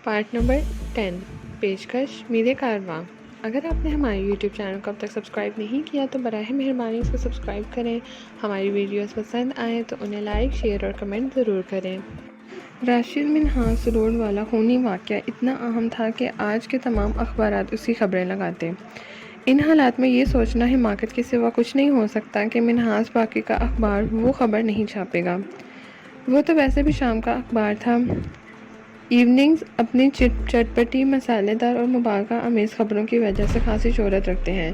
Part number 10 پیشکش میر کارواں۔ اگر آپ نے ہمارے یوٹیوب چینل کو اب تک سبسکرائب نہیں کیا تو براہ مہربانی اس کو سبسکرائب کریں۔ ہماری ویڈیوز پسند آئیں تو انہیں لائک، شیئر اور کمنٹ ضرور کریں۔ راشد منہاس روڈ والا خونی واقعہ اتنا اہم تھا کہ آج کے تمام اخبارات اس کی خبریں لگاتے۔ ان حالات میں یہ سوچنا حماقت کے سوا کچھ نہیں ہو سکتا کہ منہاس باقی کا اخبار وہ خبر نہیں چھاپے گا۔ وہ تو ویسے بھی شام کا اخبار تھا۔ ایوننگز اپنی چٹپٹی، مسالے دار اور مبالغہ آمیز خبروں کی وجہ سے خاصی شہرت رکھتے ہیں۔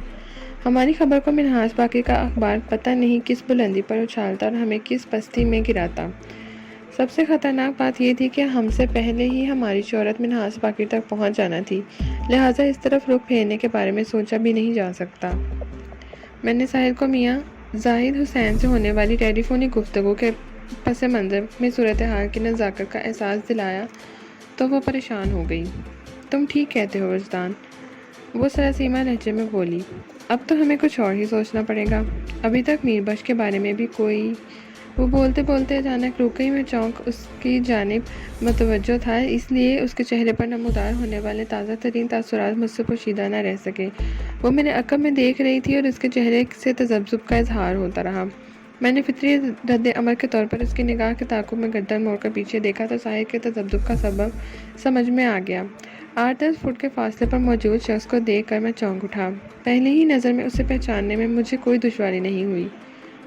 ہماری خبر کو منہاس باقی کا اخبار پتہ نہیں کس بلندی پر اچھالتا اور ہمیں کس پستی میں گراتا۔ سب سے خطرناک بات یہ تھی کہ ہم سے پہلے ہی ہماری شہرت منہاس باقی تک پہنچ جانا تھی، لہٰذا اس طرف رخ پھیرنے کے بارے میں سوچا بھی نہیں جا سکتا۔ میں نے ساحل کو میاں زاہد حسین سے ہونے والی ٹیلی فونی گفتگو کے پس منظر میں صورتحال کی نزاکت کا احساس دلایا تو وہ پریشان ہو گئی۔ تم ٹھیک کہتے ہو وجدان، وہ سراسیمہ لہجے میں بولی۔ اب تو ہمیں کچھ اور ہی سوچنا پڑے گا۔ ابھی تک میر بخش کے بارے میں بھی کوئی… وہ بولتے بولتے اچانک رک گئی۔ میں چونک اس کی جانب متوجہ تھا، اس لیے اس کے چہرے پر نمودار ہونے والے تازہ ترین تاثرات مجھ سے پوشیدہ نہ رہ سکے۔ وہ میں نے عقب میں دیکھ رہی تھی اور اس کے چہرے سے تذبذب کا اظہار ہوتا رہا۔ میں نے فطری رد عمل کے طور پر اس کی نگاہ کے تعاقب میں گردن موڑ کر پیچھے دیکھا تو ساحل کے تذبذب کا سبب سمجھ میں آ گیا۔ 8-10 فٹ کے فاصلے پر موجود شخص کو دیکھ کر میں چونک اٹھا۔ پہلی ہی نظر میں اسے پہچاننے میں مجھے کوئی دشواری نہیں ہوئی۔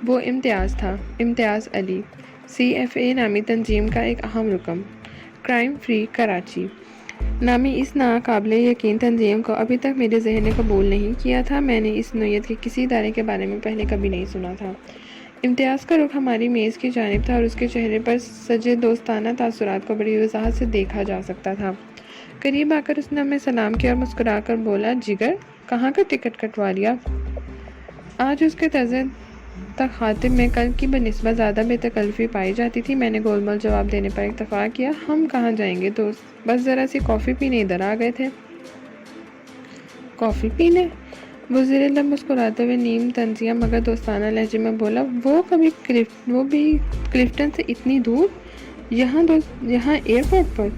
وہ امتیاز تھا، امتیاز علی، CFA نامی تنظیم کا ایک اہم رکن، کرائم فری کراچی نامی اس ناقابل یقین تنظیم کو ابھی تک میرے ذہن نے قبول نہیں کیا تھا۔ میں نے اس نوعیت کے کسی ادارے کے بارے میں پہلے کبھی نہیں سنا تھا۔ امتیاز کا رخ ہماری میز کی جانب تھا اور اس کے چہرے پر سجے دوستانہ تاثرات کو بڑی وضاحت سے دیکھا جا سکتا تھا۔ قریب آ کر اس نے ہمیں سلام کیا اور مسکرا کر بولا، جگر، کہاں کا ٹکٹ کٹوا لیا؟ آج اس کے طرز تخاطب میں کل کی بنسبت زیادہ بے تکلفی پائی جاتی تھی۔ میں نے گول مول جواب دینے پر اکتفا کیا، ہم کہاں جائیں گے دوست، بس ذرا سی کافی پینے ادھر آ گئے تھے۔ کافی پینے؟ وہ زیر لب مسکراتے ہوئے نیم طنزیہ مگر دوستانہ لہجے میں بولا، وہ بھی کلفٹن سے اتنی دور، یہاں ایئرپورٹ پر؟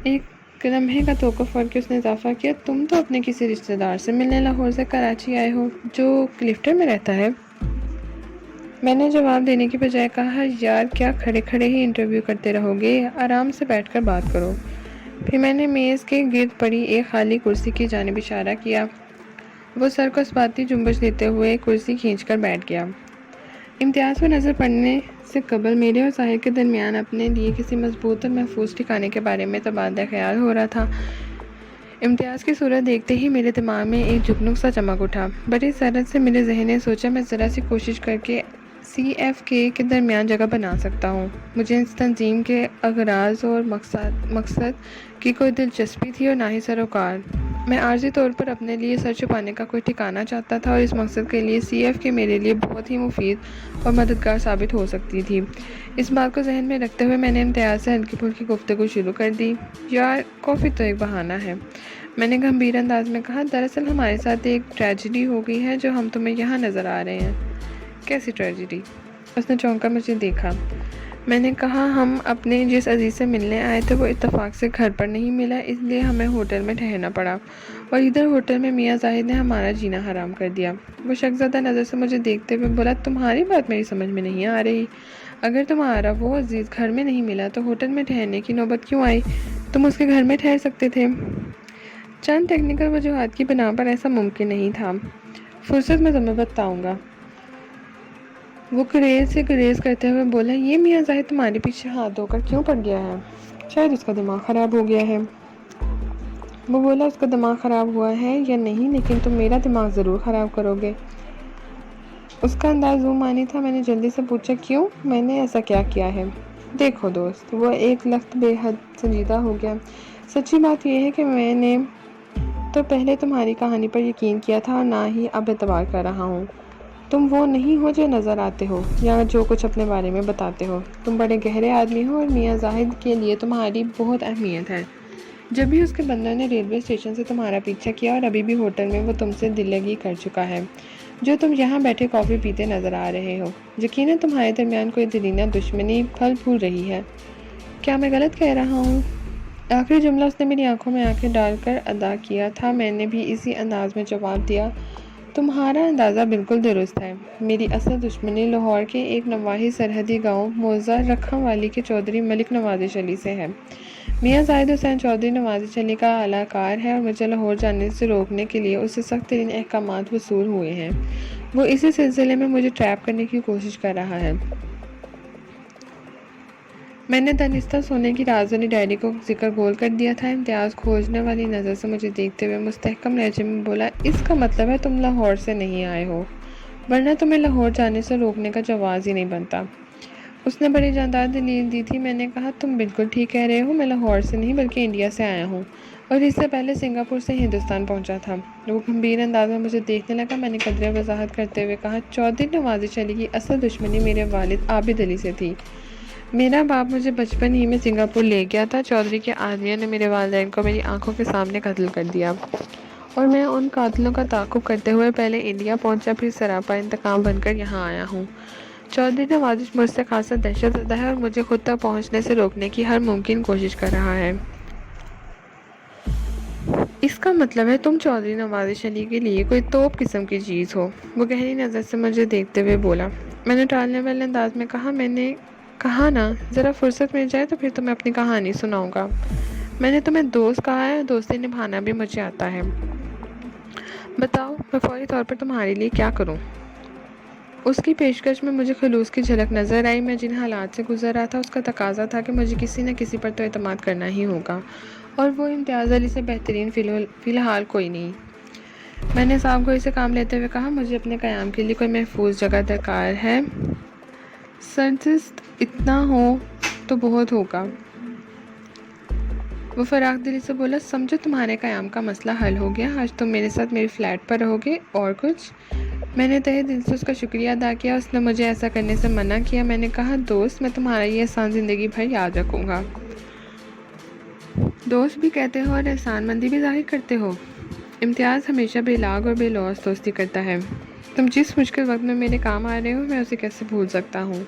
ایک لمحے کا توقف کر کے اس نے اضافہ کیا، تم تو اپنے کسی رشتہ دار سے ملنے لاہور سے کراچی آئے ہو جو کلفٹن میں رہتا ہے؟ میں نے جواب دینے کی بجائے کہا، یار کیا کھڑے کھڑے ہی انٹرویو کرتے رہو گے، آرام سے بیٹھ کر بات کرو۔ پھر میں نے میز کے گرد پڑی ایک خالی کرسی کی جانب اشارہ کیا۔ وہ سر کو اسباتی جنبش دیتے ہوئے کرسی کھینچ کر بیٹھ گیا۔ امتیاز کو نظر پڑنے سے قبل میرے اور ساحل کے درمیان اپنے لیے کسی مضبوط اور محفوظ ٹھکانے کے بارے میں تبادلہ خیال ہو رہا تھا۔ امتیاز کی صورت دیکھتے ہی میرے دماغ میں ایک جھکنک سا چمک اٹھا۔ بڑی سرعت سے میرے ذہن نے سوچا، میں ذرا سی کوشش کر کے CFK کے درمیان جگہ بنا سکتا ہوں۔ مجھے اس تنظیم کے اغراض اور مقصد کی کوئی دلچسپی تھی اور نہ ہی سروکار۔ میں عارضی طور پر اپنے لیے سر چھپانے کا کوئی ٹھکانہ چاہتا تھا اور اس مقصد کے لیے CFK میرے لیے بہت ہی مفید اور مددگار ثابت ہو سکتی تھی۔ اس بات کو ذہن میں رکھتے ہوئے میں نے امتیاز سے ہلکی پھلکی گفتگو شروع کر دی۔ یار کافی تو ایک بہانہ ہے، میں نے گمبھیر انداز میں کہا۔ دراصل ہمارے ساتھ ایک ٹریجڈی ہو گئی ہے جو ہم تمہیں یہاں نظر آ رہے ہیں۔ کیسی ٹریجڈی؟ اس نے چونک کر مجھے دیکھا۔ میں نے کہا، ہم اپنے جس عزیز سے ملنے آئے تھے وہ اتفاق سے گھر پر نہیں ملا، اس لیے ہمیں ہوٹل میں ٹھہرنا پڑا اور ادھر ہوٹل میں میاں زاہد نے ہمارا جینا حرام کر دیا۔ وہ شکزدہ نظر سے مجھے دیکھتے ہوئے بولا، تمہاری بات میری سمجھ میں نہیں آ رہی۔ اگر تمہارا وہ عزیز گھر میں نہیں ملا تو ہوٹل میں ٹھہرنے کی نوبت کیوں آئی؟ تم اس کے گھر میں ٹھہر سکتے تھے۔ چند ٹیکنیکل وجوہات کی بنا پر ایسا ممکن نہیں تھا۔ فرصت میں تمہیں بتاؤں گا۔ وہ گریز سے گریز کرتے ہوئے بولا، یہ میاں زاہد تمہارے پیچھے ہاتھ دھو کر کیوں پڑ گیا ہے؟ شاید اس کا دماغ خراب ہو گیا ہے۔ وہ بولا، اس کا دماغ خراب ہوا ہے یا نہیں، لیکن تم میرا دماغ ضرور خراب کرو گے۔ اس کا انداز معنی تھا۔ میں نے جلدی سے پوچھا، کیوں؟ میں نے ایسا کیا کیا ہے؟ دیکھو دوست، وہ ایک لخت بے حد سنجیدہ ہو گیا۔ سچی بات یہ ہے کہ میں نے تو پہلے تمہاری کہانی پر یقین کیا تھا اور نہ ہی اب اعتبار کر رہا ہوں۔ تم وہ نہیں ہو جو نظر آتے ہو یا جو کچھ اپنے بارے میں بتاتے ہو۔ تم بڑے گہرے آدمی ہو اور میاں زاہد کے لیے تمہاری بہت اہمیت ہے۔ جب بھی اس کے بندر نے ریلوے اسٹیشن سے تمہارا پیچھا کیا اور ابھی بھی ہوٹل میں وہ تم سے دل لگی کر چکا ہے، جو تم یہاں بیٹھے کافی پیتے نظر آ رہے ہو، یقیناً تمہارے درمیان کوئی دلینہ دشمنی پھل پھول رہی ہے۔ کیا میں غلط کہہ رہا ہوں؟ آخری جملہ اس نے میری آنکھوں میں آنکھیں ڈال کر ادا کیا تھا۔ میں نے بھی اسی انداز میں جواب دیا، تمہارا اندازہ بالکل درست ہے۔ میری اصل دشمنی لاہور کے ایک نواحی سرحدی گاؤں موزہ رکھم والی کے چودھری ملک نواز علی سے ہے۔ میاں زاہد حسین چودھری نواز علی کا اعلی کار ہے اور مجھے لاہور جانے سے روکنے کے لیے اس سے سخت ترین احکامات وصول ہوئے ہیں۔ وہ اسی سلسلے میں مجھے ٹریپ کرنے کی کوشش کر رہا ہے۔ میں نے دانستہ سونے کی راز والی ڈائری کو ذکر گول کر دیا تھا۔ امتیاز کھوجنے والی نظر سے مجھے دیکھتے ہوئے مستحکم لہجے میں بولا، اس کا مطلب ہے تم لاہور سے نہیں آئے ہو، ورنہ تمہیں لاہور جانے سے روکنے کا جواز ہی نہیں بنتا۔ اس نے بڑی جاندار دلیل دی تھی۔ میں نے کہا، تم بالکل ٹھیک کہہ رہے ہو، میں لاہور سے نہیں بلکہ انڈیا سے آیا ہوں اور اس سے پہلے سنگاپور سے ہندوستان پہنچا تھا۔ وہ گمبھیر انداز میں مجھے دیکھنے لگا۔ میں نے قدرے وضاحت کرتے ہوئے کہا، چودھری نواز علی کی اصل دشمنی میرے والد عابد علی سے تھی۔ میرا باپ مجھے بچپن ہی میں سنگاپور لے گیا تھا۔ چودھری کے آدمیوں نے میرے والدین کو میری آنکھوں کے سامنے قتل کر دیا اور میں ان قاتلوں کا تعاقب کرتے ہوئے پہلے انڈیا پہنچا، پھر سراپا انتقام بن کر یہاں آیا ہوں۔ چودھری نواز مجھ سے خاصا دہشت زدہ ہے اور مجھے خود تک پہنچنے سے روکنے کی ہر ممکن کوشش کر رہا ہے۔ اس کا مطلب ہے تم چودھری نواز علی کے لیے کوئی توپ قسم کی چیز ہو۔ وہ گہری نظر سے مجھے دیکھتے ہوئے بولا۔ میں نے ٹالنے والے انداز میں کہا، میں نے کہا نا، ذرا فرصت مل جائے تو پھر تمہیں اپنی کہانی سناؤں گا۔ میں نے تمہیں دوست کہا ہے اور دوستی نبھانا بھی مجھے آتا ہے۔ بتاؤ، میں فوری طور پر تمہارے لیے کیا کروں؟ اس کی پیشکش میں مجھے خلوص کی جھلک نظر آئی۔ میں جن حالات سے گزر رہا تھا اس کا تقاضا تھا کہ مجھے کسی نہ کسی پر تو اعتماد کرنا ہی ہوگا، اور وہ امتیاز علی سے بہترین فی الحال کوئی نہیں۔ میں نے صاحب گوئی سے کام لیتے ہوئے کہا، مجھے اپنے قیام کے لیے کوئی محفوظ جگہ درکار ہے۔ سرجست اتنا ہو تو بہت ہوگا۔ وہ فراخ دلی سے بولا، سمجھو تمہارے قیام کا مسئلہ حل ہو گیا۔ آج تم میرے ساتھ میری فلیٹ پر رہو گے۔ اور کچھ؟ میں نے تہہ دل سے اس کا شکریہ ادا کیا۔ اس نے مجھے ایسا کرنے سے منع کیا۔ میں نے کہا، دوست، میں تمہارا یہ احسان زندگی بھر یاد رکھوں گا۔ دوست بھی کہتے ہو اور احسان مندی بھی ظاہر کرتے ہو۔ امتیاز ہمیشہ بے لاگ اور بے لوث دوستی کرتا ہے۔ تم جس مشکل وقت میں میرے کام آ رہے ہو، میں اسے کیسے بھول سکتا ہوں؟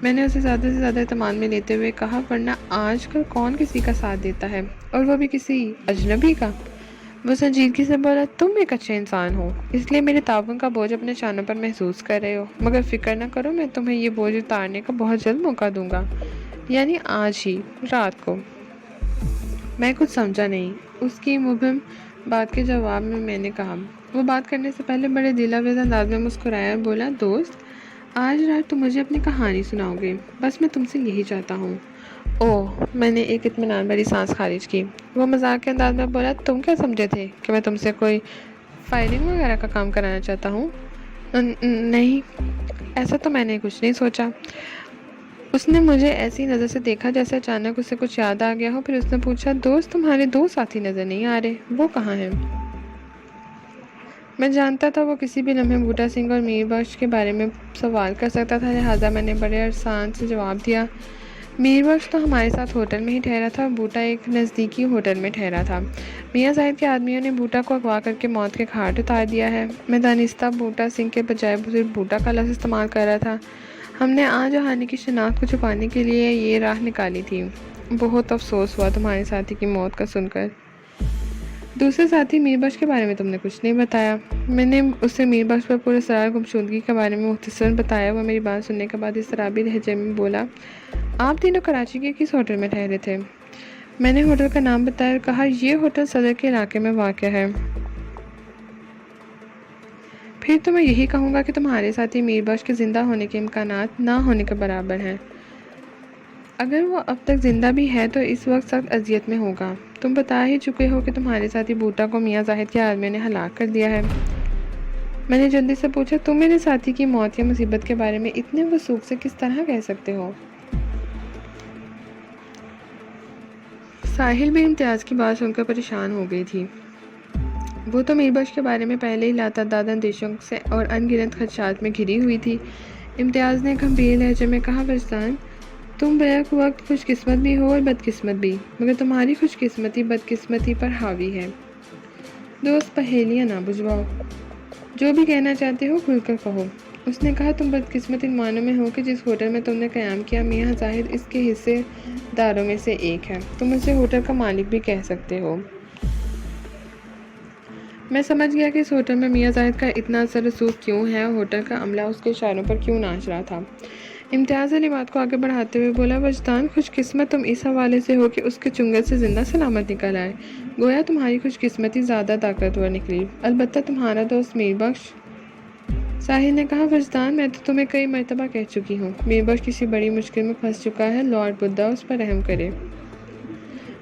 میں نے اسے زیادہ سے زیادہ اعتماد میں لیتے ہوئے کہا، ورنہ آج کل کون کسی کا ساتھ دیتا ہے، اور وہ بھی کسی اجنبی کا؟ وہ سنجیدگی سے بولا، تم ایک اچھے انسان ہو، اس لیے میرے تعاون کا بوجھ اپنے شانوں پر محسوس کر رہے ہو، مگر فکر نہ کرو، میں تمہیں یہ بوجھ اتارنے کا بہت جلد موقع دوں گا، یعنی آج ہی رات کو۔ میں کچھ سمجھا نہیں۔ اس کی مبہم بات کے جواب میں نے کہا۔ وہ بات کرنے سے پہلے بڑے دلاویز انداز میں مسکرایا اور بولا، دوست، آج رات تم مجھے اپنی کہانی سناؤ گے، بس میں تم سے یہی چاہتا ہوں۔ اوہ، میں نے ایک اطمینان بھری سانس خارج کی۔ وہ مذاق کے انداز میں بولا، تم کیا سمجھے تھے کہ میں تم سے کوئی فائلنگ وغیرہ کا کام کرانا چاہتا ہوں؟ نہیں، ایسا تو میں نے کچھ نہیں سوچا۔ اس نے مجھے ایسی نظر سے دیکھا جیسے اچانک اسے کچھ یاد آ گیا ہو۔ پھر اس نے پوچھا، دوست، تمہارے دو ساتھی نظر نہیں آ رہے، وہ کہاں ہیں؟ میں جانتا تھا وہ کسی بھی لمحے بوٹا سنگھ اور میر بخش کے بارے میں سوال کر سکتا تھا، لہٰذا میں نے بڑے ارسان سے جواب دیا، میر بخش تو ہمارے ساتھ ہوٹل میں ہی ٹھہرا تھا اور بوٹا ایک نزدیکی ہوٹل میں ٹھہرا تھا۔ میاں زاہد کے آدمیوں نے بوٹا کو اغوا کر کے موت کے گھاٹ اتار دیا ہے۔ میں دانستہ بوٹا سنگھ کے بجائے صرف بوٹا کا لفظ استعمال کر رہا تھا۔ ہم نے آج ہانی کی شناخت کو چھپانے کے لیے یہ راہ نکالی تھی۔ بہت افسوس ہوا تمہارے ساتھی کی موت کا سن کر۔ دوسرے ساتھی میر بخش کے بارے میں تم نے کچھ نہیں بتایا۔ میں نے اسے میر بخش پر پورے سرار گمشدگی کے بارے میں مختصراً بتایا۔ وہ میری بات سننے کے بعد اضطرابی لہجے میں بولا، آپ تینوں کراچی کے کس ہوٹل میں ٹھہرے تھے؟ میں نے ہوٹل کا نام بتایا اور کہا، یہ ہوٹل صدر کے علاقے میں واقع ہے۔ پھر تو میں یہی کہوں گا کہ تمہارے ساتھی میر بخش کے زندہ ہونے کے امکانات نہ ہونے کے برابر ہیں۔ اگر وہ اب تک زندہ بھی ہے تو اس وقت سخت اذیت میں ہوگا۔ تم بتا ہی چکے ہو کہ تمہارے ساتھی بوٹا کو میاں زاہد کے آدمیوں نے ہلاک کر دیا ہے۔ میں نے جلدی سے پوچھا، تم میرے ساتھی کی موت یا مصیبت کے بارے میں اتنے وثوق سے کس طرح کہہ سکتے ہو؟ ساحل بھی امتیاز کی بات سن کر پریشان ہو گئی تھی۔ وہ تو میر بخش کے بارے میں پہلے ہی لاتعداد اندیشوں سے اور ان گنت خدشات میں گھری ہوئی تھی۔ امتیاز نے گمبھیر لہجے میں کہا، وجدان تم بیک وقت خوش قسمت بھی ہو اور بدقسمت بھی، مگر تمہاری خوش قسمتی بدقسمتی پر حاوی ہے۔ دوست پہیلیاں نہ بجھواؤ، جو بھی کہنا چاہتے ہو کھل کر کہو۔ اس نے کہا تم بدقسمت ان معنوں میں ہو کہ جس ہوٹل میں تم نے قیام کیا میاں زاہد اس کے حصے داروں میں سے ایک ہے، تم اسے ہوٹل کا مالک بھی کہہ سکتے ہو۔ میں سمجھ گیا کہ اس ہوٹل میں میاں زاہد کا اتنا اثر رسوخ کیوں ہے اور ہوٹل کا عملہ اس کے اشاروں پر کیوں ناچ رہا تھا۔ امتیاز علی بات کو آگے بڑھاتے ہوئے بولا، وجدان خوش قسمت تم اس حوالے سے ہو کہ اس کے چنگل سے زندہ سلامت نکل آئے، گویا تمہاری خوش قسمتی زیادہ طاقتور نکلی، البتہ تمہارا دوست میر بخش۔ ساحل نے کہا، وجدان میں تو تمہیں کئی مرتبہ کہہ چکی ہوں، میر بخش کسی بڑی مشکل میں پھنس چکا ہے، لارڈ بدھا اس پر رحم کرے۔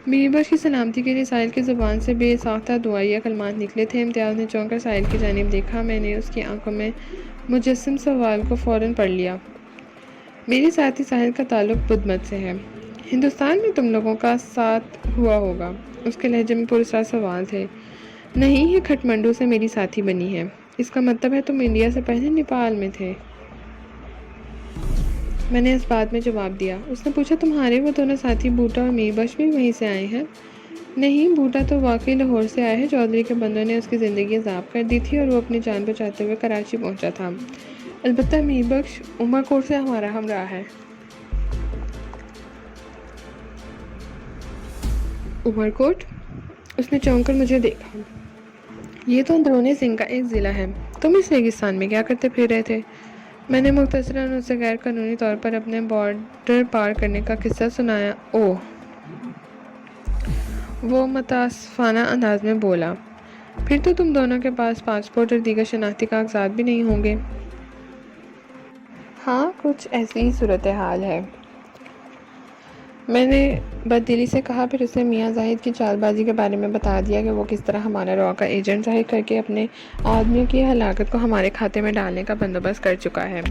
میر بخش کی سلامتی کے لیے ساحل کی زبان سے بے ساختہ دعائیہ کلمات نکلے تھے۔ امتیاز نے چونک کر ساحل کی جانب دیکھا، میں نے اس کی آنکھوں میں مجسم سوال کو فوراً پڑھ لیا۔ میرے ساتھی ساحل کا تعلق بدھ مت سے ہے، ہندوستان میں تم لوگوں کا ساتھ ہوا ہوگا۔ اس کے لہجے میں پراسرار سوال تھے۔ نہیں، یہ کھٹمنڈو سے میری ساتھی بنی ہے۔ اس کا مطلب ہے تم انڈیا سے پہلے نیپال میں تھے۔ میں نے اس بات میں جواب دیا۔ اس نے پوچھا، تمہارے وہ دونوں ساتھی بوٹا اور میر بخش بھی وہیں سے آئے ہیں؟ نہیں، بوٹا تو واقعی لاہور سے آیا ہے، چودھری کے بندوں نے اس کی زندگی عذاب کر دی تھی اور وہ اپنی جان بچاتے ہوئے کراچی پہنچا تھا، البتہ میر بخش عمر کوٹ سے ہمارا ہمراہ ہے۔ عمر کوٹ؟ اس نے چونک کر مجھے دیکھا۔ یہ تو اندرون سنگھ کا ایک ضلع ہے، تم اس ریگستان میں کیا کرتے پھر رہے تھے؟ میں نے مختصراً اسے غیر قانونی طور پر اپنے بارڈر پار کرنے کا قصہ سنایا۔ اوہ! وہ متاسفانہ انداز میں بولا، پھر تو تم دونوں کے پاس پاسپورٹ اور دیگر شناختی کاغذات بھی نہیں ہوں گے۔ ہاں، کچھ ایسی ہی صورتحال ہے، میں نے بددلی سے کہا، پھر اسے میاں زاہد کی چال بازی کے بارے میں بتا دیا کہ وہ کس طرح ہمارا را کا ایجنٹ ظاہر کر کے اپنے آدمیوں کی ہلاکت کو ہمارے کھاتے میں ڈالنے کا بندوبست کر چکا ہے۔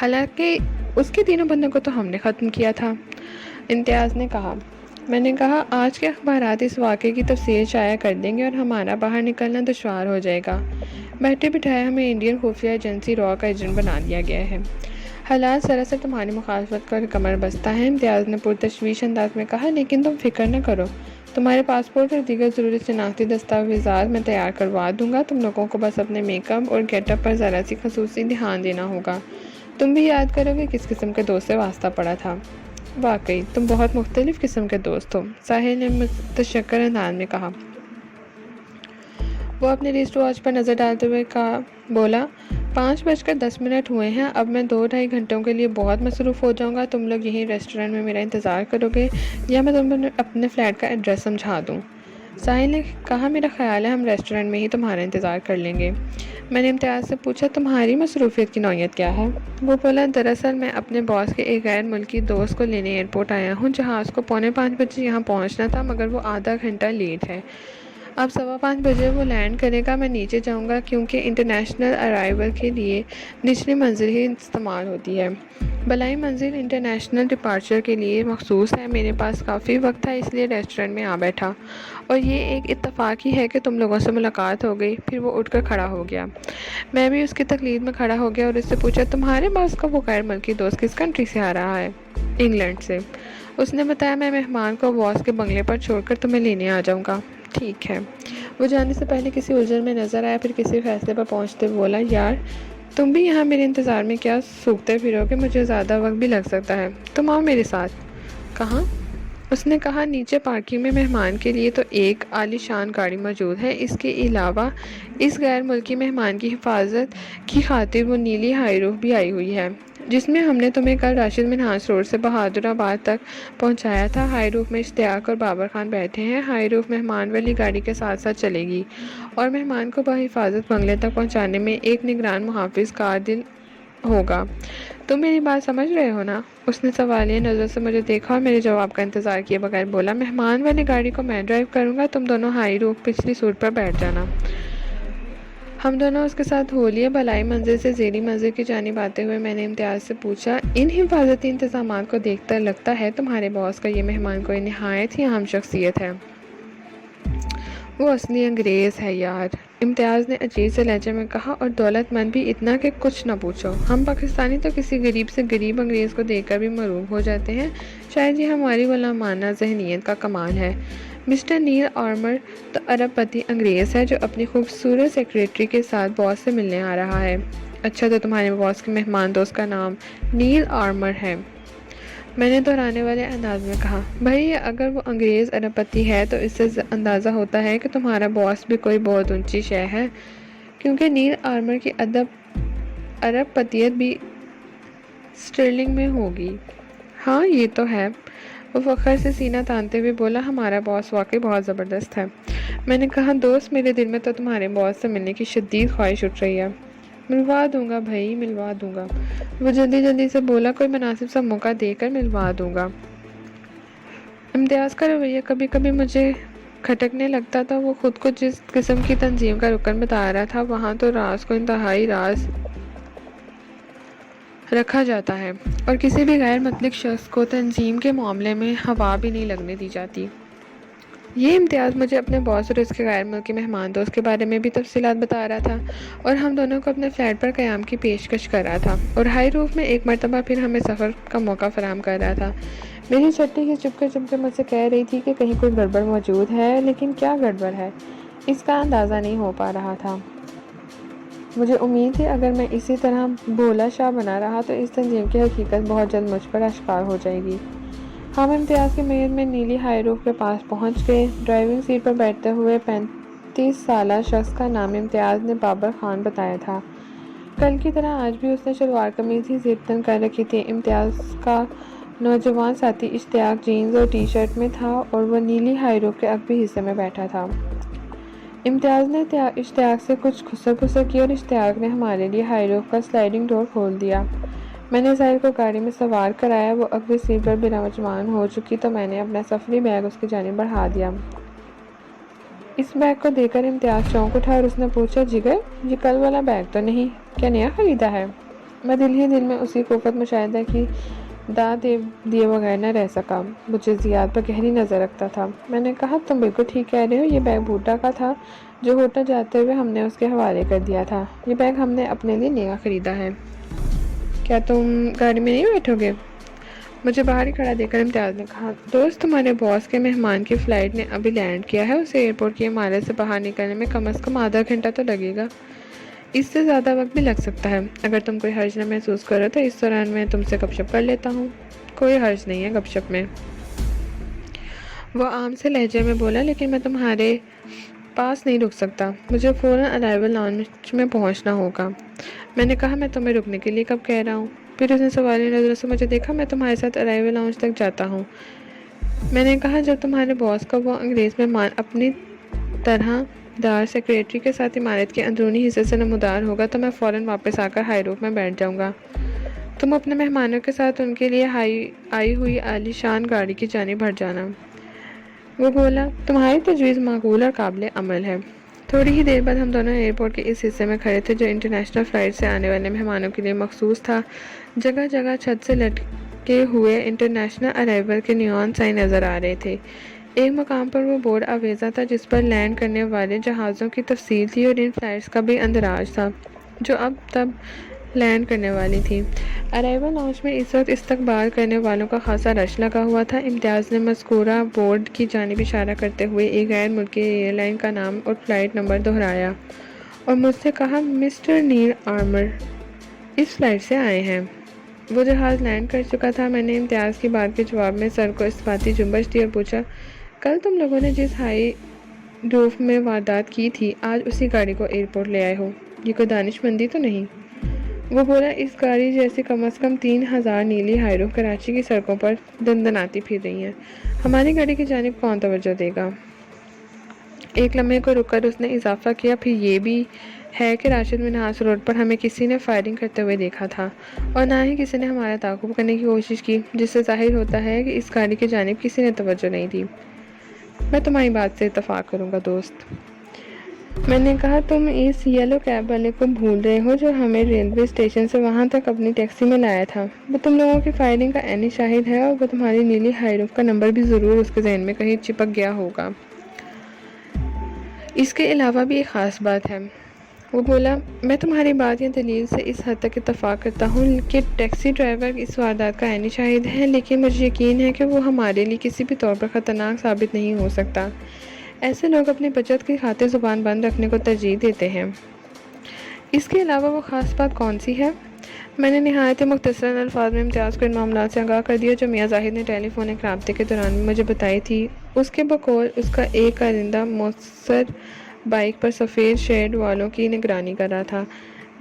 حالانکہ اس کے تینوں بندوں کو تو ہم نے ختم کیا تھا، امتیاز نے کہا۔ میں نے کہا، آج کے اخبارات اس واقعے کی تفصیل شائع کر دیں گے اور ہمارا باہر نکلنا دشوار ہو جائے گا۔ بیٹھے بٹھائے ہمیں انڈین خفیہ ایجنسی را کا ایجنٹ بنا دیا گیا ہے۔ حالات سراسر تمہاری مخالفت کا کمر بستہ ہیں، امتیاز نے پرتشویش انداز میں کہا، لیکن تم فکر نہ کرو، تمہارے پاسپورٹ اور دیگر ضروری شناختی دستاویزات میں تیار کروا دوں گا، تم لوگوں کو بس اپنے میک اپ اور گیٹ اپ پر ذرا سی خصوصی دھیان دینا ہوگا۔ تم بھی یاد کرو گے کس قسم کے دوست سے واسطہ پڑا تھا۔ واقعی تم بہت مختلف قسم کے دوست ہو، ساحل نے متشکر انداز میں کہا۔ وہ اپنے ریسٹ واچ پر نظر ڈالتے ہوئے بولا، 5:10 ہوئے ہیں، اب میں 2-2.5 گھنٹوں کے لیے بہت مصروف ہو جاؤں گا، تم لوگ یہیں ریسٹورنٹ میں میرا انتظار کرو گے یا میں تمہیں اپنے فلیٹ کا ایڈریس سمجھا دوں؟ ساحل نے کہا، میرا خیال ہے ہم ریسٹورنٹ میں ہی تمہارا انتظار کر لیں گے۔ میں نے امتیاز سے پوچھا، تمہاری مصروفیت کی نوعیت کیا ہے؟ وہ بولا، دراصل میں اپنے باس کے ایک غیر ملکی دوست کو لینے ایئرپورٹ آیا ہوں، جہاز کو 4:45 یہاں پہنچنا تھا مگر وہ آدھا گھنٹہ لیٹ ہے، اب 5:15 بجے وہ لینڈ کرے گا۔ میں نیچے جاؤں گا کیونکہ انٹرنیشنل ارائیول کے لیے نچلی منزل ہی استعمال ہوتی ہے، بالائی منزل انٹرنیشنل ڈپارچر کے لیے مخصوص ہے۔ میرے پاس کافی وقت تھا اس لیے ریسٹورنٹ میں آ بیٹھا اور یہ ایک اتفاق ہی ہے کہ تم لوگوں سے ملاقات ہو گئی۔ پھر وہ اٹھ کر کھڑا ہو گیا، میں بھی اس کی تقلید میں کھڑا ہو گیا اور اس سے پوچھا، تمہارے باس کا وہ غیر ملکی دوست کس کنٹری سے آ رہا ہے؟ انگلینڈ سے۔ اس نے بتایا، میں مہمان کو باس کے بنگلے پر چھوڑ کر تمہیں لینے آ جاؤں گا۔ ٹھیک ہے۔ وہ جانے سے پہلے کسی الجھن میں نظر آیا، پھر کسی فیصلے پر پہنچتے بولا، یار تم بھی یہاں میرے انتظار میں کیا سوکھتے پھرو گے؟ مجھے زیادہ وقت بھی لگ سکتا ہے، تم آؤ میرے ساتھ۔ کہاں؟ اس نے کہا، نیچے پارکنگ میں مہمان کے لیے تو ایک عالی شان گاڑی موجود ہے، اس کے علاوہ اس غیر ملکی مہمان کی حفاظت کی خاطر وہ نیلی ہائی روف بھی آئی ہوئی ہے جس میں ہم نے تمہیں کل راشد منہاس روڈ سے بہادر آباد تک پہنچایا تھا۔ ہائی روف میں اشتیاق اور بابر خان بیٹھے ہیں۔ ہائی روف مہمان والی گاڑی کے ساتھ ساتھ چلے گی اور مہمان کو بحفاظت بنگلے تک پہنچانے میں ایک نگران محافظ قادر ہوگا۔ تم میری بات سمجھ رہے ہو نا؟ اس نے سوالیہ نظر سے مجھے دیکھا اور میرے جواب کا انتظار کیے بغیر بولا، مہمان والی گاڑی کو میں ڈرائیو کروں گا، تم دونوں ہائی روف پچھلی سیٹ پر بیٹھ جانا۔ ہم دونوں اس کے ساتھ ہو لیے۔ بالائی منزل سے زیریں منزل کی جانب آتے ہوئے میں نے امتیاز سے پوچھا، ان حفاظتی انتظامات کو دیکھتا لگتا ہے تمہارے باس کا یہ مہمان کوئی نہایت ہی اہم شخصیت ہے۔ وہ اصلی انگریز ہے یار، امتیاز نے عجیب سے لہجے میں کہا، اور دولت مند بھی اتنا کہ کچھ نہ پوچھو۔ ہم پاکستانی تو کسی غریب سے غریب انگریز کو دیکھ کر بھی مرعوب ہو جاتے ہیں، شاید یہ ہماری غلامانہ ذہنیت کا کمال ہے۔ مسٹر نیل آرمر تو ارب پتی انگریز ہے جو اپنی خوبصورت سیکریٹری کے ساتھ باس سے ملنے آ رہا ہے۔ اچھا، تو تمہارے باس کے مہمان دوست کا نام نیل آرمر ہے؟ میں نے دہرانے والے انداز میں کہا۔ بھائی اگر وہ انگریز ارب پتی ہے تو اس سے اندازہ ہوتا ہے کہ تمہارا باس بھی کوئی بہت اونچی شے ہے، کیونکہ نیل آرمر کی ارب پتیت بھی سٹرلنگ میں ہوگی۔ ہاں یہ تو ہے، وہ فخر سے سینہ تانتے ہوئے بولا، ہمارا باس واقعی بہت زبردست ہے۔ میں نے کہا، دوست میرے دل میں تو تمہارے باس سے ملنے کی شدید خواہش اٹھ رہی ہے۔ ملوا دوں گا بھائی، ملوا دوں گا، وہ جلدی سے بولا، کوئی مناسب سا موقع دے کر ملوا دوں گا۔ امتیاز کا رویہ کبھی کبھی مجھے کھٹکنے لگتا تھا، وہ خود کو جس قسم کی تنظیم کا رکن بتا رہا تھا، وہاں تو راز کو انتہائی راز رکھا جاتا ہے، اور کسی بھی غیر مطلق شخص کو تنظیم کے معاملے میں ہوا بھی نہیں لگنے دی جاتی۔ یہ امتیاز مجھے اپنے باس اور اس کے غیر ملکی مہمان دوست کے بارے میں بھی تفصیلات بتا رہا تھا، اور ہم دونوں کو اپنے فلیٹ پر قیام کی پیشکش کر رہا تھا، اور ہائی روف میں ایک مرتبہ پھر ہمیں سفر کا موقع فراہم کر رہا تھا۔ میری چھٹی ہی چپکے مجھ سے کہہ رہی تھی کہ کہیں کوئی گڑبڑ موجود ہے، لیکن کیا گڑبڑ ہے اس کا اندازہ نہیں ہو پا رہا تھا۔ مجھے امید تھی اگر میں اسی طرح بھولا شاہ بنا رہا تو اس تنظیم کی حقیقت بہت جلد مجھ پر آشکار ہو جائے گی۔ ہم امتیاز کی میت میں نیلی ہائی روف کے پاس پہنچ گئے۔ ڈرائیونگ سیٹ پر بیٹھتے ہوئے 35 سالہ شخص کا نام امتیاز نے بابر خان بتایا تھا۔ کل کی طرح آج بھی اس نے شلوار قمیض ہی زیب تن کر رکھی تھی۔ امتیاز کا نوجوان ساتھی اشتیاق جینز اور ٹی شرٹ میں تھا، اور وہ نیلی ہائی روف کے عقبی حصے میں بیٹھا تھا۔ امتیاز نے اشتیاق سے کچھ خسر کی، اور اشتیاق نے ہمارے لیے ہائی روف کا سلائڈنگ ڈور کھول دیا۔ میں نے ظاہر کو گاڑی میں سوار کرایا، وہ عقبی سیٹ پر براجمان ہو چکی تو میں نے اپنا سفری بیگ اس کی جانب بڑھا دیا۔ اس بیگ کو دیکھ کر امتیاز چونک اٹھا، اور اس نے پوچھا، جگر یہ کل والا بیگ تو نہیں، کیا نیا خریدا ہے؟ میں دل ہی دل میں اسی کوفت مشاہدہ کی داد دیے بغیر نہ رہ سکا۔ وہ جزیات پر گہری نظر رکھتا تھا۔ میں نے کہا، تم بالکل ٹھیک کہہ رہے ہو، یہ بیگ بھوٹا کا تھا جو ہوٹل جاتے ہوئے ہم نے اس کے حوالے کر دیا تھا۔ یہ بیگ ہم نے اپنے لیے نیا خریدا ہے۔ کیا تم گاڑی میں نہیں بیٹھو گے؟ مجھے باہر ہی کھڑا دیکھ کر امتیاز نے کہا، دوست تمہارے باس کے مہمان کی فلائٹ نے ابھی لینڈ کیا ہے، اسے ایئرپورٹ کی عمارت سے باہر نکلنے میں کم از کم آدھا گھنٹہ تو لگے گا، اس سے زیادہ وقت بھی لگ سکتا ہے۔ اگر تم کوئی حرج نہ محسوس کرو تو اس دوران میں تم سے گپ شپ کر لیتا ہوں۔ کوئی حرج نہیں ہے گپ شپ میں، وہ عام سے لہجے میں بولا، لیکن میں تمہارے پاس نہیں رک سکتا، مجھے فوراً ارائیول لاؤنج میں پہنچنا ہوگا۔ میں نے کہا، میں تمہیں رکنے کے لیے کب کہہ رہا ہوں؟ پھر اس نے سوالی نظروں سے مجھے دیکھا۔ میں تمہارے ساتھ ارائیول لاؤنج تک جاتا ہوں، میں نے کہا، جب تمہارے باس کا وہ انگریز مہمان اپنی طرح دار سیکریٹری کے ساتھ عمارت کے اندرونی حصے سے نمودار ہوگا تو میں فوراً واپس آ کر ہائی روف میں بیٹھ جاؤں گا۔ تم اپنے مہمانوں کے ساتھ ان کے لیے آئی ہوئی عالی شان گاڑی کی جانب بڑھ جانا۔ وہ بولا، تمہاری تجویز معقول اور قابل عمل ہے۔ تھوڑی ہی دیر بعد ہم دونوں ایئرپورٹ کے اس حصے میں کھڑے تھے جو انٹرنیشنل فلائٹ سے آنے والے مہمانوں کے لیے مخصوص تھا۔ جگہ جگہ چھت سے لٹکے ہوئے انٹرنیشنل ارائیول کے نیون سائن نظر آ رہے تھے۔ ایک مقام پر وہ بورڈ آویزاں تھا جس پر لینڈ کرنے والے جہازوں کی تفصیل تھی، اور ان فلائٹس کا بھی اندراج تھا جو اب تب لینڈ کرنے والی تھی۔ ارائیول لاؤنج میں اس وقت استقبال کرنے والوں کا خاصا رش لگا ہوا تھا۔ امتیاز نے مذکورہ بورڈ کی جانب اشارہ کرتے ہوئے ایک غیر ملکی ایئر لائن کا نام اور فلائٹ نمبر دہرایا، اور مجھ سے کہا، مسٹر نیل آرمر اس فلائٹ سے آئے ہیں۔ وہ جہاز لینڈ کر چکا تھا۔ میں نے امتیاز کی بات کے جواب میں سر کو اثباتی جنبش دی اور پوچھا، کل تم لوگوں نے جس ہائی روف میں واردات کی تھی، آج اسی گاڑی کو ایئرپورٹ لے آئے ہو، یہ کوئی دانش مندی تو نہیں؟ وہ بولا، اس گاڑی جیسی کم از کم 3000 نیلی ہائی روف کراچی کی سڑکوں پر دندناتی پھر رہی ہیں، ہماری گاڑی کی جانب کون توجہ دے گا؟ ایک لمحے کو رک کر اس نے اضافہ کیا، پھر یہ بھی ہے کہ راشد منہاس روڈ پر ہمیں کسی نے فائرنگ کرتے ہوئے دیکھا تھا، اور نہ ہی کسی نے ہمارا تعاقب کرنے کی کوشش کی، جس سے ظاہر ہوتا ہے کہ اس گاڑی کی جانب کسی نے توجہ نہیں دی۔ میں تمہاری بات سے اتفاق کروں گا دوست۔ میں نے کہا، تم اس یلو کیب والے کو بھول رہے ہو جو ہمیں ریلوے اسٹیشن سے وہاں تک اپنی ٹیکسی میں لایا تھا، وہ تم لوگوں کی فائرنگ کا عینی شاہد ہے، اور وہ تمہاری نیلی ہائی روف کا نمبر بھی ضرور اس کے ذہن میں کہیں چپک گیا ہوگا۔ اس کے علاوہ بھی ایک خاص بات ہے۔ وہ بولا، میں تمہاری بات یا دلیل سے اس حد تک اتفاق کرتا ہوں کہ ٹیکسی ڈرائیور اس واردات کا عینی شاہد ہے، لیکن مجھے یقین ہے کہ وہ ہمارے لیے کسی بھی طور پر خطرناک ثابت نہیں ہو سکتا۔ ایسے لوگ اپنی بچت کی خاطر زبان بند رکھنے کو ترجیح دیتے ہیں۔ اس کے علاوہ وہ خاص بات کون سی ہے؟ میں نے نہایت مختصراً الفاظ میں امتیاز کو ان معاملات سے آگاہ کر دیا جو میاں زاہد نے ٹیلی فونک رابطے کے دوران مجھے بتائی تھی۔ اس کے بقول اس کا ایک کارندہ مؤثر بائیک پر سفید شیڈ والوں کی نگرانی کر رہا تھا،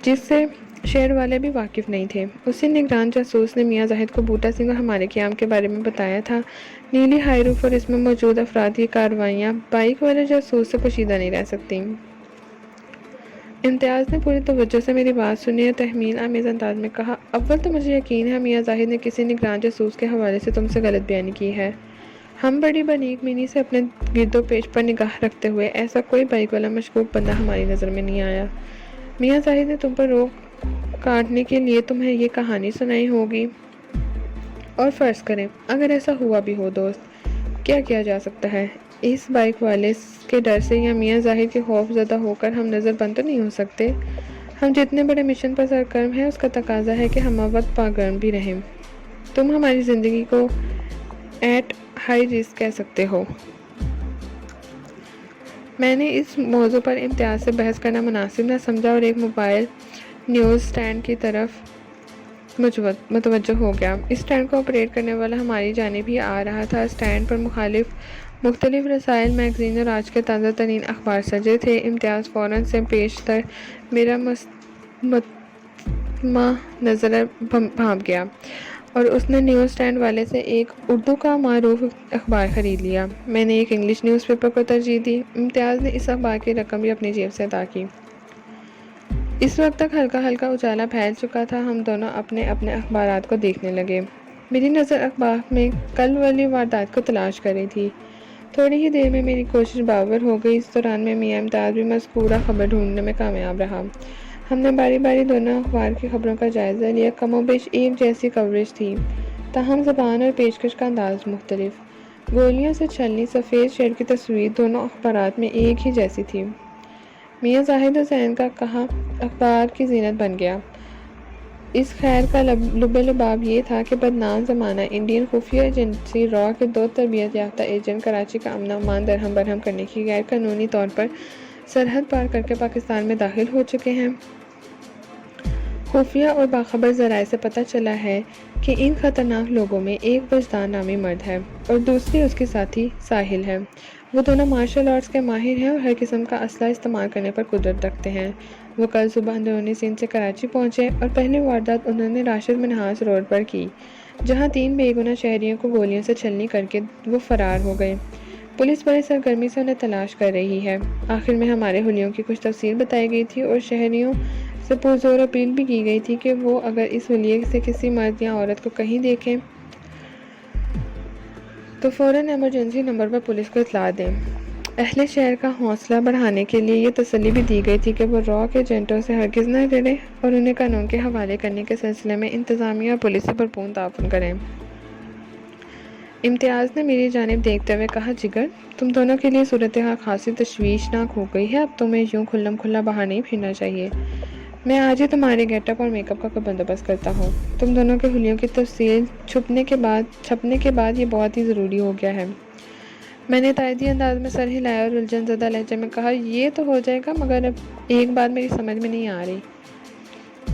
جس سے شیڈ والے بھی واقف نہیں تھے۔ اسی نگران جاسوس نے میاں زاہد کو بوٹا سنگھ اور ہمارے قیام کے بارے میں بتایا تھا۔ نیلی ہائی روف اور اس میں موجود افرادی کارروائیاں بائیک والے جاسوس سے پوشیدہ نہیں رہ سکتی۔ امتیاز نے پوری توجہ سے میری بات سنی اور تحمیل آمیز انداز میں کہا، اول تو مجھے یقین ہے میاں زاہد نے کسی نگران جاسوس کے حوالے سے تم سے غلط بیانی کی ہے۔ ہم بڑی باریک بینی سے اپنے گرد و پیش پر نگاہ رکھتے ہوئے ایسا کوئی بائیک والا مشکوک بندہ ہماری نظر میں نہیں آیا۔ میاں زاہد نے تم پر روک کاٹنے کے لیے تمہیں یہ کہانی سنائی ہوگی، اور فرض کریں اگر ایسا ہوا بھی ہو دوست، کیا کیا جا سکتا ہے؟ اس بائیک والے کے ڈر سے یا میاں زاہد کے خوف زدہ ہو کر ہم نظر بند تو نہیں ہو سکتے۔ ہم جتنے بڑے مشن پر سرگرم ہیں اس کا تقاضا ہے کہ ہم وقت پاگرم بھی رہیں۔ تم ہماری زندگی کو ایٹ ہائی رسک کہہ سکتے ہو۔ میں نے اس موضوع پر امتیاز سے بحث کرنا مناسب نہ سمجھا اور ایک موبائل نیوز سٹینڈ کی طرف متوجہ ہو گیا۔ اس سٹینڈ کو آپریٹ کرنے والا ہماری جانب ہی آ رہا تھا۔ سٹینڈ پر مختلف رسائل، میگزین اور آج کے تازہ ترین اخبار سجے تھے۔ امتیاز فوراً سے پیشتر میرا مطمع نظر بھانپ گیا اور اس نے نیوز سٹینڈ والے سے ایک اردو کا معروف اخبار خرید لیا۔ میں نے ایک انگلش نیوز پیپر کو ترجیح دی۔ امتیاز نے اس اخبار کی رقم بھی اپنی جیب سے ادا کی۔ اس وقت تک ہلکا ہلکا اجالا پھیل چکا تھا۔ ہم دونوں اپنے اپنے اخبارات کو دیکھنے لگے۔ میری نظر اخبار میں کل والی واردات کو تلاش کر رہی تھی۔ تھوڑی ہی دیر میں میری کوشش برآمد ہو گئی۔ اس دوران میں میاں امتیاز بھی مذکورہ خبر ڈھونڈنے میں کامیاب رہا۔ ہم نے باری باری دونوں اخبار کی خبروں کا جائزہ لیا۔ کم و بیش ایک جیسی کوریج تھی، تاہم زبان اور پیشکش کا انداز مختلف۔ گولیوں سے چھلنی سفید شیڈ کی تصویر دونوں اخبارات میں ایک ہی جیسی تھی۔ میاں زاہد حسین کا کہا اخبار کی زینت بن گیا۔ اس خیر کا لب لباب یہ تھا کہ بدنام زمانہ انڈین خفیہ ایجنسی را کے 2 تربیت یافتہ ایجنٹ کراچی کا امن و امان درہم برہم کرنے کی غیر قانونی طور پر سرحد پار کر کے پاکستان میں داخل ہو چکے ہیں۔ خفیہ اور باخبر ذرائع سے پتہ چلا ہے کہ ان خطرناک لوگوں میں ایک وجدان نامی مرد ہے اور دوسری اس کی ساتھی ساحل ہے۔ وہ دونوں مارشل آرٹس کے ماہر ہیں اور ہر قسم کا اسلحہ استعمال کرنے پر قدرت رکھتے ہیں۔ وہ کل صبح اندرونی سندھ سے کراچی پہنچے اور پہلی واردات انہوں نے راشد منہاس روڈ پر کی، جہاں 3 بے گناہ شہریوں کو گولیوں سے چھلنی کر کے وہ فرار ہو گئے۔ پولیس بڑی سرگرمی سے انہیں تلاش کر رہی ہے۔ آخر میں ہمارے حلیوں کی کچھ تفصیل بتائی گئی تھی اور شہریوں سے پرزور اپیل بھی کی گئی تھی کہ وہ اگر اس حلیے سے کسی مرد یا عورت کو کہیں دیکھیں تو فوراً ایمرجنسی نمبر پر پولیس کو اطلاع دیں۔ اہل شہر کا حوصلہ بڑھانے کے لیے یہ تسلی بھی دی گئی تھی کہ وہ را کے ایجنٹوں سے ہرگز نہ ڈریں اور انہیں قانون کے حوالے کرنے کے سلسلے میں انتظامیہ اور پولیس سے بھرپور تعاون کریں۔ امتیاز نے میری جانب دیکھتے ہوئے کہا، جگر، تم دونوں کے لیے صورتحال خاصی تشویشناک ہو گئی ہے۔ اب تمہیں یوں کھلم کھلا باہر نہیں پھرنا چاہیے۔ میں آج ہی تمہارے گیٹ اپ اور میک اپ کا بندوبست کرتا ہوں۔ تم دونوں کے حلیوں کی تفصیل چھپنے کے بعد یہ بہت ہی ضروری ہو گیا ہے۔ میں نے تائیدی انداز میں سر ہلایا اور الجھن زدہ لہجے میں کہا، یہ تو ہو جائے گا، مگر اب ایک بات میری سمجھ میں نہیں آ رہی۔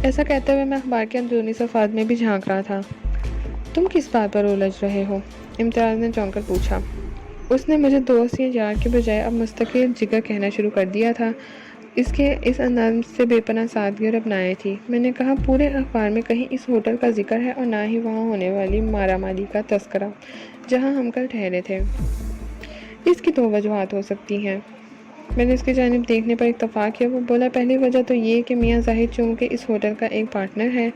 ایسا کہتے ہوئے میں اخبار کے اندرونی صفحات میں بھی جھانک رہا تھا۔ تم کس بات پر الجھ رہے ہو؟ امتیاز نے چونک کر پوچھا۔ اس نے مجھے دوست یا یار کے بجائے اب مستقل جگر کہنا شروع کر دیا تھا۔ اس کے اس انداز سے بے پناہ سادگی اور اپنائی تھی۔ میں نے کہا، پورے اخبار میں کہیں اس ہوٹل کا ذکر ہے اور نہ ہی وہاں ہونے والی مارا ماری کا تذکرہ جہاں ہم کل ٹھہرے تھے۔ اس کی 2 وجوہات ہو سکتی ہیں۔ میں نے اس کی جانب دیکھنے پر اتفاق کیا۔ وہ بولا، پہلی وجہ تو یہ کہ میاں زاہد چونکہ اس ہوٹل کا ایک پارٹنر ہے،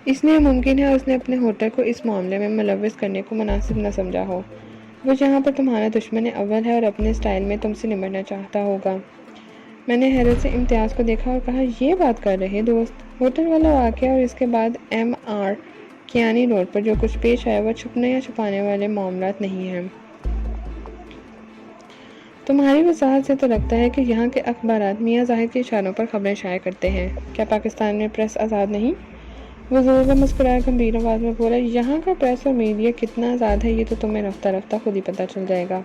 اس لیے ممکن ہے اس نے اپنے ہوٹل کو اس معاملے میں ملوث کرنے کو مناسب نہ سمجھا ہو۔ وہ یہاں پر تمہارا دشمن اول ہے اور اپنے سٹائل میں تم سے نمٹنا چاہتا ہوگا۔ میں نے حیرت سے امتیاز کو دیکھا اور کہا، یہ بات کر رہے دوست؟ ہوٹل والا واقعہ اور اس کے بعد MR کیانی روڈ پر جو کچھ پیش آیا وہ چھپنے یا چھپانے والے معاملات نہیں ہیں۔ تمہاری وضاحت سے تو لگتا ہے کہ یہاں کے اخبارات میاں زاہد کے اشاروں پر خبریں شائع کرتے ہیں۔ کیا پاکستان میں پریس آزاد نہیں؟ وزیر مسکرائے گمبھیر آواز میں بولا، یہاں کا پریس اور میڈیا کتنا آزاد ہے یہ تو تمہیں رفتہ رفتہ خود ہی پتہ چل جائے گا،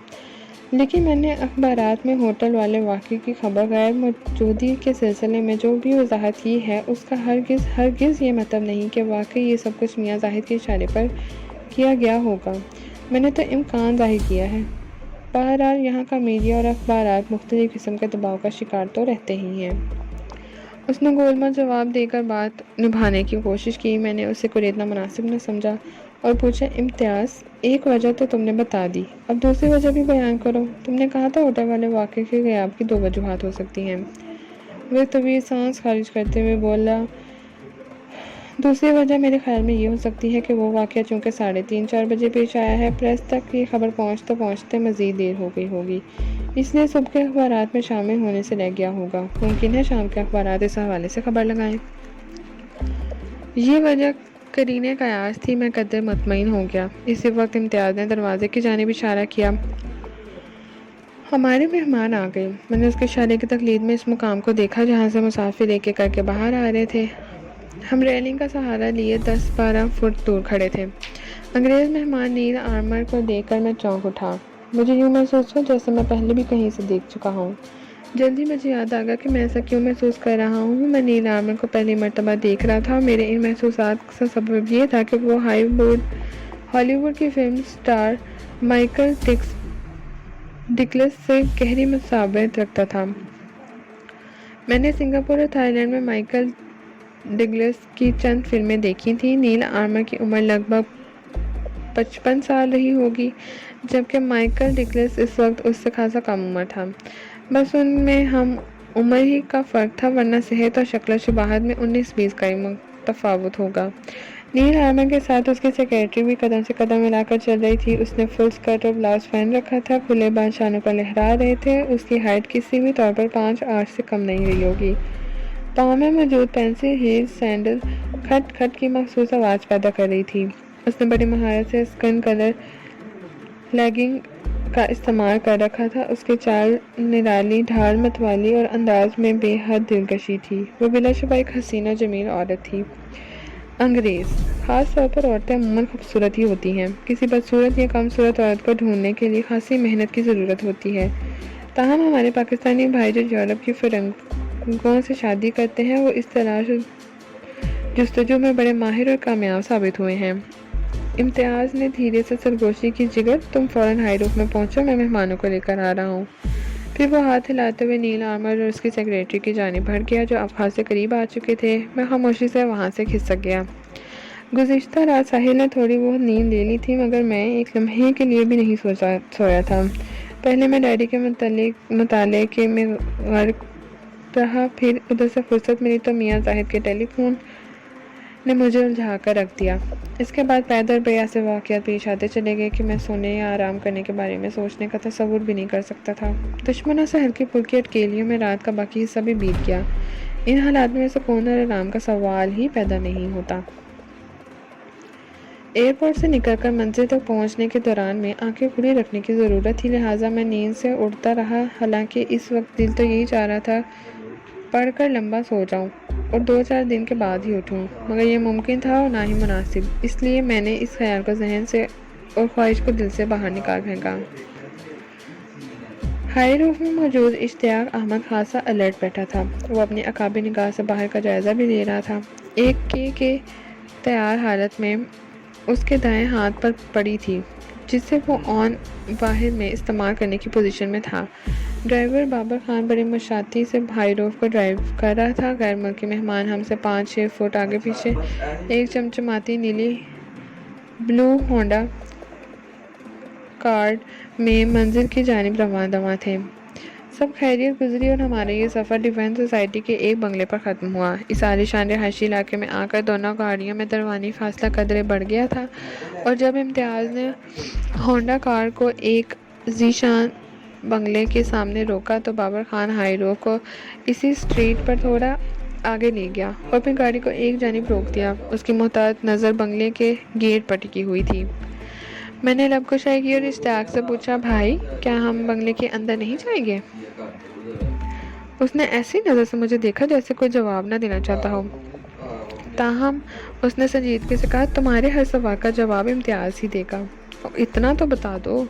لیکن میں نے اخبارات میں ہوٹل والے واقعے کی خبر غیر موجودگی کے سلسلے میں جو بھی وضاحت کی ہے اس کا ہرگز یہ مطلب نہیں کہ واقعی یہ سب کچھ میاں زاہد کے اشارے پر کیا گیا ہوگا۔ میں نے تو امکان ظاہر کیا ہے۔ بہرحال یہاں کا میڈیا اور اخبارات مختلف قسم کے دباؤ کا شکار تو رہتے ہی ہیں۔ اس نے گول مول جواب دے کر بات نبھانے کی کوشش کی۔ میں نے اسے کریدنا مناسب نہ سمجھا اور پوچھا، امتیاز، ایک وجہ تو تم نے بتا دی، اب دوسری وجہ بھی بیان کرو۔ تم نے کہا تھا ہوٹل والے واقعے کے غیاب کی 2 وجوہات ہو سکتی ہیں۔ وہ ایک طویل سانس خارج کرتے ہوئے بولا، دوسری وجہ میرے خیال میں یہ ہو سکتی ہے کہ وہ واقعہ چونکہ 3:30-4 بجے پیش آیا ہے، پریس تک یہ خبر پہنچتے مزید دیر ہو گئی ہوگی، اس لیے صبح کے اخبارات میں شامل ہونے سے رہ گیا ہوگا۔ ممکن ہے شام کے اخبارات اس حوالے سے خبر لگائیں۔ یہ وجہ قرینِ قیاس تھی۔ میں قدر مطمئن ہو گیا۔ اسی وقت امتیاز نے دروازے کی جانب اشارہ کیا۔ ہمارے مہمان آ گئے۔ میں نے اس کے اشارے کی تقلید میں اس مقام کو دیکھا جہاں سے مسافر ایک ایک کر کے باہر آ رہے تھے۔ ہم ریلنگ کا سہارا لیے 10-12 فٹ دور کھڑے تھے۔ انگریز مہمان نیل آرمر کو دیکھ کر میں چونک اٹھا۔ مجھے یوں محسوس ہوا جیسے میں پہلے بھی کہیں سے دیکھ چکا ہوں۔ جلدی مجھے یاد آ گیا کہ میں ایسا کیوں محسوس کر رہا ہوں۔ میں نیل آرمر کو پہلی مرتبہ دیکھ رہا تھا اور میرے ان محسوسات کا سبب یہ تھا کہ وہ ہالی ووڈ کی فلم سٹار مائیکل ڈگلس سے گہری مشابہت رکھتا تھا۔ میں نے سنگاپور اور تھائی لینڈ میں مائیکل ڈگلس کی چند فلمیں دیکھی تھیں۔ نیل آرمر کی عمر لگ بھگ 55 سال رہی ہوگی، جبکہ مائیکل ڈگلس اس وقت اس سے خاصا کم عمر تھا۔ بس ان میں ہم عمر ہی کا فرق تھا، ورنہ صحت اور شکل و شباہت میں 19-20 کا ہی تفاوت ہوگا۔ نیل آرمر کے ساتھ اس کی سیکرٹری بھی قدم سے قدم ملا کر چل رہی تھی۔ اس نے فل اسکرٹ اور بلاؤز پہن رکھا تھا، کھلے بال شانوں پر لہرا رہے تھے۔ اس کی ہائٹ کسی بھی طور پر 5'8" سے کم نہیں رہی ہوگی۔ پاؤں میں موجود پینسل ہیل سینڈل کھٹ کھٹ کی مخصوص آواز پیدا کر رہی تھی۔ اس نے بڑی مہارت سے اسکن کلر لیگنگ کا استعمال کر رکھا تھا۔ اس کی چال نرالی، ڈھال متوالی اور انداز میں بے حد دلکشی تھی۔ وہ بلا شبہ ایک حسین و جمیل عورت تھی۔ انگریز، خاص طور پر عورتیں عموماً خوبصورت ہی ہوتی ہیں۔ کسی بدصورت یا کم صورت عورت کو ڈھونڈنے کے لیے خاصی محنت کی ضرورت ہوتی ہے۔ تاہم ہمارے پاکستانی بھائی جو یورپ کی فرنگوں سے شادی کرتے ہیں، وہ اس تلاش و جستجو میں بڑے ماہر اور کامیاب ثابت ہوئے ہیں۔ امتیاز نے دھیرے سے سرگوشی کی، جگر تم فوراً ہائی روف میں پہنچو، میں مہمانوں کو لے کر آ رہا ہوں۔ پھر وہ ہاتھ ہلاتے ہوئے نیل آرمر اور اس کی سیکرٹری کی جانب بڑھ گیا جو اب خاصے قریب آ چکے تھے۔ میں خاموشی سے وہاں سے کھسک گیا۔ گزشتہ رات ساحل نے تھوڑی بہت نیند لے لی تھی، مگر میں ایک لمحے کے لیے بھی نہیں سویا تھا۔ پہلے میں ڈائری کے مطالعے کے میں غرق رہا، پھر ادھر سے فرصت ملی تو میاں زاہد کے ٹیلی فون نے مجھے الجھا کر رکھ دیا۔ اس کے بعد پے در پے ایسے واقعات پیش آتے چلے گئے کہ میں سونے یا آرام کرنے کے بارے میں سوچنے کا تصور بھی نہیں کر سکتا تھا۔ دشمنوں سے ہلکی پھلکی اٹکیلیوں میں رات کا باقی حصہ بھی بیت گیا۔ ان حالات میں سکون اور آرام کا سوال ہی پیدا نہیں ہوتا۔ ایئرپورٹ سے نکل کر منزل تک پہنچنے کے دوران میں آنکھیں کھلی رکھنے کی ضرورت تھی، لہٰذا میں نیند سے اڑتا رہا۔ حالانکہ اس وقت دل تو یہی چاہ رہا تھا پڑھ کر لمبا سو جاؤں اور 2-4 دن کے بعد ہی اٹھوں، مگر یہ ممکن تھا اور نہ ہی مناسب۔ اس لیے میں نے اس خیال کو ذہن سے اور خواہش کو دل سے باہر نکال پھینکا۔ ہائی روف میں موجود اشتیاق احمد خاصا الرٹ بیٹھا تھا۔ وہ اپنی عقابی نگاہ سے باہر کا جائزہ بھی لے رہا تھا۔ ایک کے تیار حالت میں اس کے دائیں ہاتھ پر پڑی تھی، جسے وہ آن باہر میں استعمال کرنے کی پوزیشن میں تھا۔ ڈرائیور بابر خان بڑی مشاطی سے ہائی روف کو ڈرائیو کر رہا تھا۔ غیر ملکی مہمان ہم سے 5-6 فٹ آگے پیچھے ایک چمچماتی نیلی بلو ہونڈا کارڈ میں منزل کی جانب رواں تھے۔ سب خیریت گزری اور ہمارا یہ سفر ڈیفینس سوسائٹی کے ایک بنگلے پر ختم ہوا۔ اس عالیشان رہائشی علاقے میں آ کر دونوں گاڑیوں میں درمیانی فاصلہ قدرے بڑھ گیا تھا، اور جب امتیاز نے ہونڈا کار کو ایک ذیشان بنگلے کے سامنے روکا تو بابر خان ہائی روف کو اسی اسٹریٹ پر تھوڑا آگے لے گیا اور پھر گاڑی کو ایک جانب روک دیا۔ اس کی محتاط نظر بنگلے کے گیٹ پر ٹکی ہوئی تھی۔ میں نے لب کشائی کی اور اشتیاق سے پوچھا بھائی کیا ہم بنگلے کے اندر نہیں جائیں گے؟ اس نے ایسی نظر سے مجھے دیکھا جیسے کوئی جواب نہ دینا چاہتا ہو، تاہم اس نے سنجیدگی سے کہا تمہارے ہر سوال کا جواب امتیاز ہی دے گا، اتنا تو بتا دو۔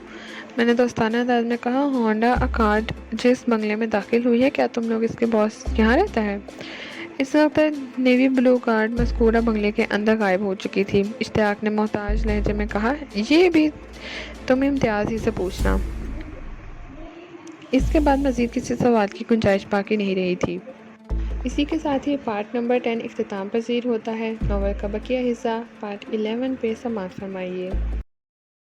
میں نے دوستانہ انداز میں کہا ہونڈا اکارڈ جس بنگلے میں داخل ہوئی ہے کیا تم لوگ اس کے باس یہاں رہتا ہے؟ اس وقت نیوی بلو کارڈ مذکورہ بنگلے کے اندر غائب ہو چکی تھی۔ اشتیاق نے محتاج لہجے میں کہا یہ بھی تم امتیاز ہی سے پوچھنا۔ اس کے بعد مزید کسی سوال کی گنجائش باقی نہیں رہی تھی۔ اسی کے ساتھ ہی پارٹ نمبر 10 اختتام پذیر ہوتا ہے۔ ناول کا بقیہ حصہ پارٹ 11 پہ سماعت فرمائیے۔